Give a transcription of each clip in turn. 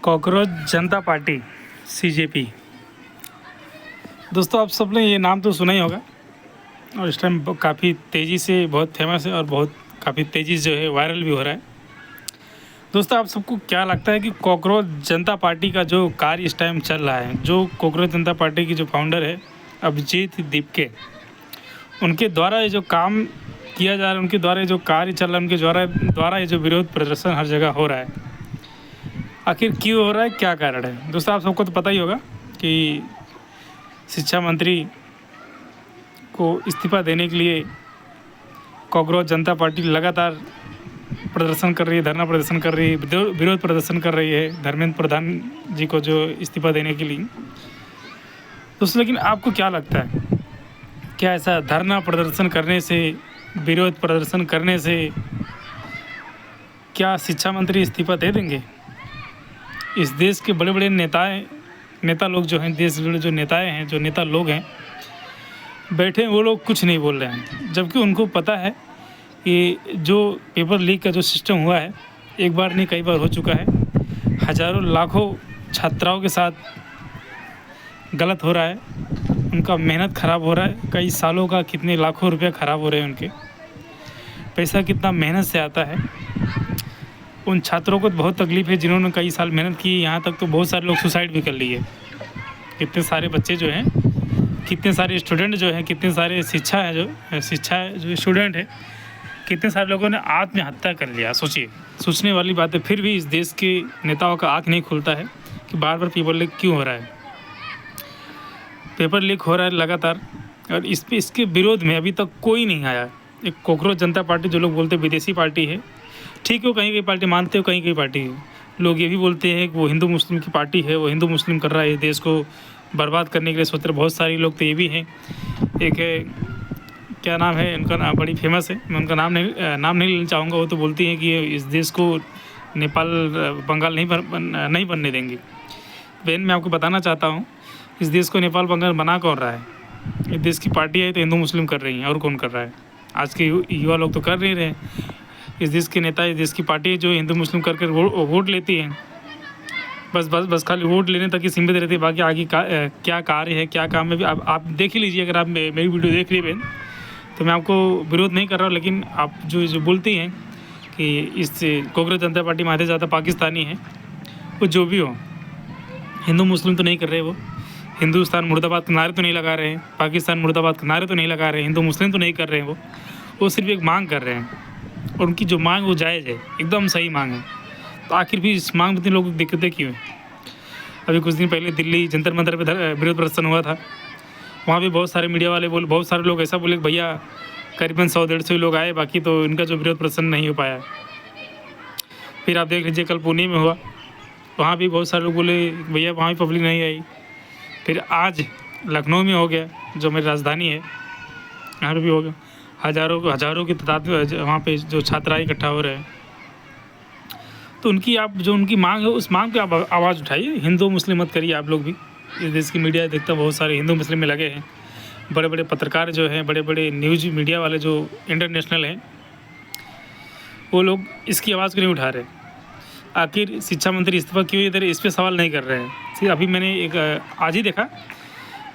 Cockroach जनता party CJP. दोस्तों, आप सब ने ये नाम तो सुना ही होगा और इस टाइम काफ़ी तेज़ी से बहुत फेमस है और बहुत काफ़ी तेज़ी से जो है वायरल भी हो रहा है। दोस्तों, आप सबको क्या लगता है कि कॉकरोच जनता पार्टी का जो कार्य इस टाइम चल रहा है, जो कॉकरोच जनता पार्टी की जो फाउंडर है अभिजीत दीपके, उनके द्वारा ये जो काम किया जा रहा है, उनके द्वारा ये जो कार्य चल रहा है, उनके द्वारा ये जो विरोध प्रदर्शन हर जगह हो रहा है, आखिर क्यों हो रहा है, क्या कारण है? दोस्तों, आप सबको तो पता ही होगा कि शिक्षा मंत्री को इस्तीफा देने के लिए कॉकरोच जनता पार्टी लगातार प्रदर्शन कर रही है, धरना प्रदर्शन कर रही है, विरोध प्रदर्शन कर रही है धर्मेंद्र प्रधान जी को जो इस्तीफा देने के लिए। दोस्तों, लेकिन आपको क्या लगता है, क्या ऐसा धरना प्रदर्शन करने से, विरोध प्रदर्शन करने से क्या शिक्षा मंत्री इस्तीफा दे देंगे? इस देश के बड़े बड़े नेता लोग जो हैं, देश के जो नेताएं हैं, जो नेता लोग हैं बैठे, वो लोग कुछ नहीं बोल रहे हैं, जबकि उनको पता है कि जो पेपर लीक का जो सिस्टम हुआ है, एक बार नहीं कई बार हो चुका है, हज़ारों लाखों छात्राओं के साथ गलत हो रहा है, उनका मेहनत ख़राब हो रहा है, कई सालों का कितने लाखों रुपया ख़राब हो रहे हैं, उनके पैसा कितना मेहनत से आता है। उन छात्रों को बहुत तकलीफ़ है जिन्होंने कई साल मेहनत की, यहाँ तक तो बहुत सारे लोग सुसाइड भी कर लिए। कितने सारे बच्चे जो हैं, कितने सारे स्टूडेंट जो हैं, कितने सारे शिक्षा जो स्टूडेंट है, कितने सारे लोगों ने आत्महत्या कर लिया। सोचिए, सोचने वाली बात है। फिर भी इस देश के नेताओं का आँख नहीं खुलता है कि बार बार पेपर लीक क्यों हो रहा है। पेपर लीक हो रहा है लगातार, और इसके विरोध में अभी तक कोई नहीं आया। एक कॉकरोच जनता पार्टी, जो लोग बोलते हैं विदेशी पार्टी है, ठीक है, कहीं कहीं पार्टी मानते हो, कहीं कहीं पार्टी है। लोग ये भी बोलते हैं कि वो हिंदू मुस्लिम की पार्टी है, वो हिंदू मुस्लिम कर रहा है, इस देश को बर्बाद करने के लिए सोच रहे। बहुत सारे लोग तो ये भी हैं। एक है, क्या नाम है उनका, नाम बड़ी फेमस है, मैं उनका नाम नहीं लेना चाहूँगा। वो तो बोलती हैं कि इस देश को नेपाल बंगाल नहीं बनने देंगे। बहन, मैं आपको बताना चाहता हूँ, इस देश को नेपाल बंगाल बना कौन रहा है? इस देश की पार्टी है तो हिंदू मुस्लिम कर रही हैं, और कौन कर रहा है? आज के युवा लोग तो कर नहीं रहे। इस देश के नेता, इस देश की पार्टी जो हिंदू मुस्लिम करके वोट लेती हैं, बस खाली वोट लेने तक ही सीमित रहती है। बाकी आगे क्या कार्य है, क्या काम है, भी आप देख ही लीजिए। अगर आप मेरी वीडियो देख रही बहन, तो मैं आपको विरोध नहीं कर रहा हूँ, लेकिन आप जो बोलती हैं कि इस कॉकरोच जनता पार्टी में आधे ज़्यादा पाकिस्तानी हैं, वो जो भी हो, हिंदू मुस्लिम तो नहीं कर रहे। वो हिंदुस्तान मुर्दाबाद के नारे तो नहीं लगा रहे हैं, पाकिस्तान मुर्दाबाद के नारे तो नहीं लगा रहे हैं, हिंदू मुस्लिम तो नहीं कर रहे हैं। वो सिर्फ एक मांग कर रहे हैं, और उनकी जो मांग वो जायज़ है, एकदम सही मांग है। तो आखिर भी इस मांग में इतने लोगों को दिक्कतें क्यों हैं? अभी कुछ दिन पहले दिल्ली जंतर मंतर पे विरोध प्रदर्शन हुआ था। वहाँ भी बहुत सारे मीडिया वाले बहुत सारे लोग ऐसा बोले कि भैया करीबन 100-150 लोग आए, बाकी तो इनका जो विरोध प्रदर्शन नहीं हो पाया। फिर आप देख लीजिए, कल पुणे में हुआ, वहाँ भी बहुत सारे लोग बोले भैया वहाँ भी पब्लिक नहीं आई। फिर आज लखनऊ में हो गया, जो मेरी राजधानी है, यहाँ पर भी हो गया। हज़ारों की तादाद में वहाँ पे जो छात्रा इकट्ठा हो रहे हैं। तो उनकी मांग है, उस मांग पे आप आवाज़ उठाइए। हिंदू मुस्लिम मत करिए। आप लोग भी, इस देश की मीडिया देखता बहुत सारे हिंदू मुस्लिम में लगे हैं। बड़े बड़े पत्रकार जो हैं, बड़े बड़े न्यूज़ मीडिया वाले जो इंटरनेशनल हैं, वो लोग इसकी आवाज़ क्यों नहीं उठा रहे? आखिर शिक्षा मंत्री इस्तीफा क्यों इधर इस पर सवाल नहीं कर रहे हैं? फिर अभी मैंने आज ही देखा,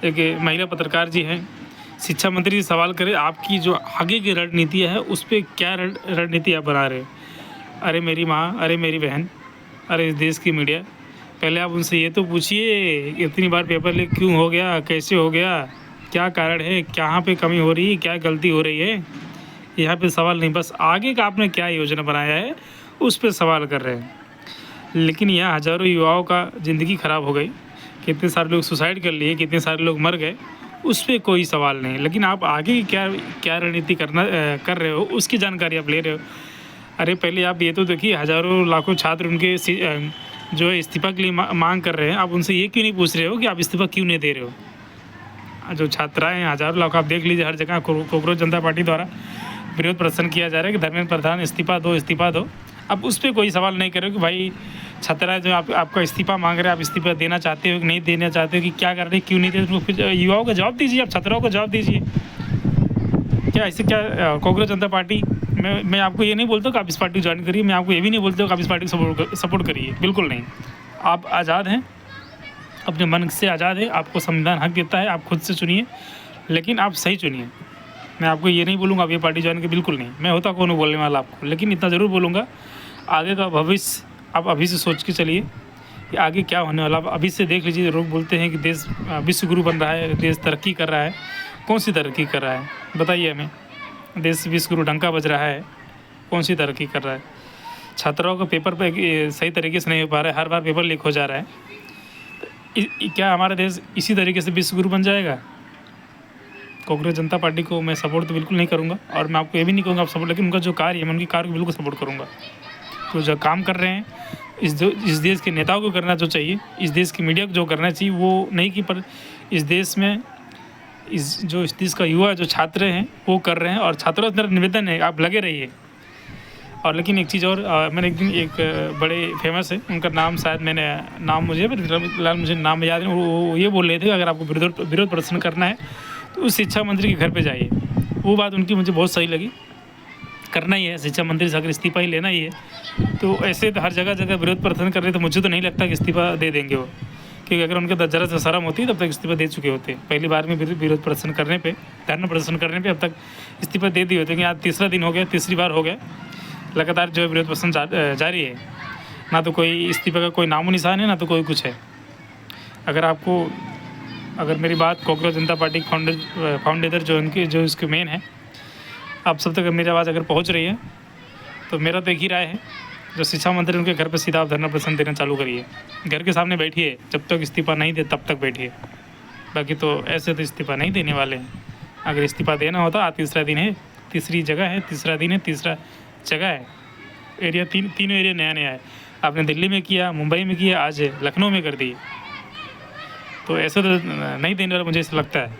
एक महिला पत्रकार जी हैं, शिक्षा मंत्री से सवाल करें आपकी जो आगे की रणनीति है उस पर क्या रणनीति आप बना रहे हैं? अरे मेरी माँ, अरे मेरी बहन, अरे इस देश की मीडिया, पहले आप उनसे ये तो पूछिए इतनी बार पेपर लीक क्यों हो गया, कैसे हो गया, क्या कारण है, कहाँ पे कमी हो रही है, क्या गलती हो रही है? यहाँ पे सवाल नहीं, बस आगे का आपने क्या योजना बनाया है उस पर सवाल कर रहे हैं। लेकिन यहाँ हज़ारों युवाओं का ज़िंदगी ख़राब हो गई, कितने सारे लोग सुसाइड कर लिए, कितने सारे लोग मर गए, उस पर कोई सवाल नहीं। लेकिन आप आगे की क्या रणनीति कर रहे हो, उसकी जानकारी आप ले रहे हो। अरे पहले आप ये तो देखिए, हज़ारों लाखों छात्र उनके जो है इस्तीफा के लिए मांग कर रहे हैं, आप उनसे ये क्यों नहीं पूछ रहे हो कि आप इस्तीफा क्यों नहीं दे रहे हो? जो छात्राएँ हैं, हज़ारों लाख, आप देख लीजिए, हर जगह कॉकरोच जनता पार्टी द्वारा विरोध प्रदर्शन किया जा रहा है कि धर्मेंद्र प्रधान इस्तीफा दो। अब उस पर कोई सवाल नहीं कर रहे हो कि भाई छात्रा जो आपका इस्तीफा मांग रहे हैं, आप इस्तीफा देना चाहते हो कि नहीं देना चाहते हो, कि क्या कर रहे हैं, क्यों नहीं दे रहे? फिर युवाओं का जवाब दीजिए, आप छात्राओं को जवाब दीजिए। क्या ऐसे क्या कॉकरोच जनता पार्टी, मैं आपको ये नहीं बोलता कि आप इस पार्टी को ज्वाइन करिए, मैं आपको ये भी नहीं बोलता कि आप इस पार्टी को सपोर्ट करिए, बिल्कुल नहीं। आप आज़ाद हैं, अपने मन से आज़ाद है, आपको संविधान हक देता है, आप खुद से चुनिए, लेकिन आप सही चुनिए। मैं आपको ये नहीं बोलूँगा आप ये पार्टी ज्वाइन की, बिल्कुल नहीं, मैं होता कौन हूँ बोलने वाला आपको, लेकिन इतना ज़रूर बोलूँगा आगे का भविष्य आप अभी से सोच के चलिए कि आगे क्या होने वाला। आप अभी से देख लीजिए, लोग बोलते हैं कि देश विश्व गुरु बन रहा है, देश तरक्की कर रहा है। कौन सी तरक्की कर रहा है बताइए हमें? देश विश्व गुरु डंका बज रहा है, कौन सी तरक्की कर रहा है? छात्राओं का पेपर पे सही तरीके से नहीं हो पा रहा है, हर बार पेपर लीक हो जा रहा है। तो क्या हमारा देश इसी तरीके से विश्व गुरु बन जाएगा? कांग्रेस जनता पार्टी को मैं सपोर्ट तो बिल्कुल नहीं करूँगा, और मैं आपको ये भी नहीं कहूँगा आप सपोर्ट, लेकिन उनका जो कार्य है मैं उनकी कार्य को बिल्कुल सपोर्ट करूँगा। तो जो काम कर रहे हैं इस देश के नेताओं को करना जो चाहिए, इस देश की मीडिया को जो करना चाहिए वो नहीं कि, पर इस देश में इस देश का युवा जो छात्र हैं वो कर रहे हैं। और छात्रों से मेरा निवेदन है आप लगे रहिए। और लेकिन एक चीज़ और, मैंने एक दिन एक बड़े फेमस है, उनका नाम शायद मैंने नाम मुझे फिलहाल मुझे नाम याद नहीं, वो ये बोल रहे थे अगर आपको विरोध प्रदर्शन करना है तो उस शिक्षा मंत्री के घर पे जाइए। वो बात उनकी मुझे बहुत सही लगी, करना ही है, शिक्षा मंत्री से अगर इस्तीफा ही लेना ही है तो ऐसे तो हर जगह विरोध प्रदर्शन कर रहे तो मुझे तो नहीं लगता कि इस्तीफा दे देंगे वो, क्योंकि अगर उनके ज़रा से शर्म होती तब तक इस्तीफा दे चुके होते। पहली बार में विरोध प्रदर्शन करने पे, धरना प्रदर्शन करने पे अब तक इस्तीफा दे दिए होते। कि आज तीसरा दिन हो गया, तीसरी बार हो गया लगातार जो है विरोध प्रदर्शन जारी है। ना तो कोई इस्तीफा का कोई नामो निशान है, ना तो कोई कुछ है। अगर मेरी बात कांग्रेस जनता पार्टी फाउंडेटर जो इसके मेन है, आप सब तक मेरी आवाज़ अगर पहुंच रही है तो मेरा तो एक ही राय है, जो शिक्षा मंत्री उनके घर पे सीधा आप धरना प्रदर्शन देना चालू करिए। घर के सामने बैठिए, जब तक इस्तीफा नहीं दे तब तक बैठिए। बाकी तो ऐसे तो इस्तीफा नहीं देने वाले हैं। अगर इस्तीफा देना होता, आज तीसरा दिन है, तीसरी जगह है, तीसरा दिन है, तीसरा जगह है, एरिया तीनों एरिया नया है। आपने दिल्ली में किया, मुंबई में किया, आज लखनऊ में कर दिए। तो ऐसे तो नहीं देने वाला, मुझे ऐसा लगता है।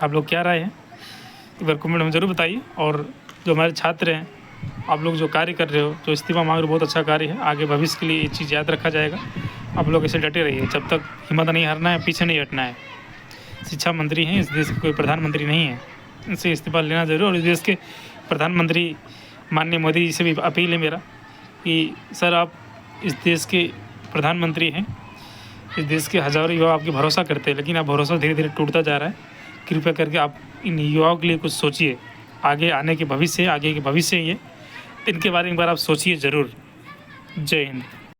आप लोग क्या राय है एक बार कमेंट में ज़रूर बताइए। और जो हमारे छात्र हैं, आप लोग जो कार्य कर रहे हो, जो इस्तीफा मांग रहे हो, बहुत अच्छा कार्य है। आगे भविष्य के लिए ये चीज़ याद रखा जाएगा। आप लोग ऐसे डटे रहिए, जब तक हिम्मत नहीं हारना है, पीछे नहीं हटना है। शिक्षा मंत्री हैं, इस देश के कोई प्रधानमंत्री नहीं है, इनसे इस्तीफा लेना ज़रूर। और इस देश के प्रधानमंत्री माननीय मोदी जी से भी अपील है मेरा कि सर आप इस देश के प्रधानमंत्री हैं, इस देश के हज़ारों युवा आपके भरोसा करते हैं, लेकिन अब भरोसा धीरे धीरे टूटता जा रहा है। कृपया करके आप इन युवाओं के लिए कुछ सोचिए। आगे आने के भविष्य, आगे के भविष्य ये, इनके बारे में एक बार आप सोचिए ज़रूर। जय हिंद।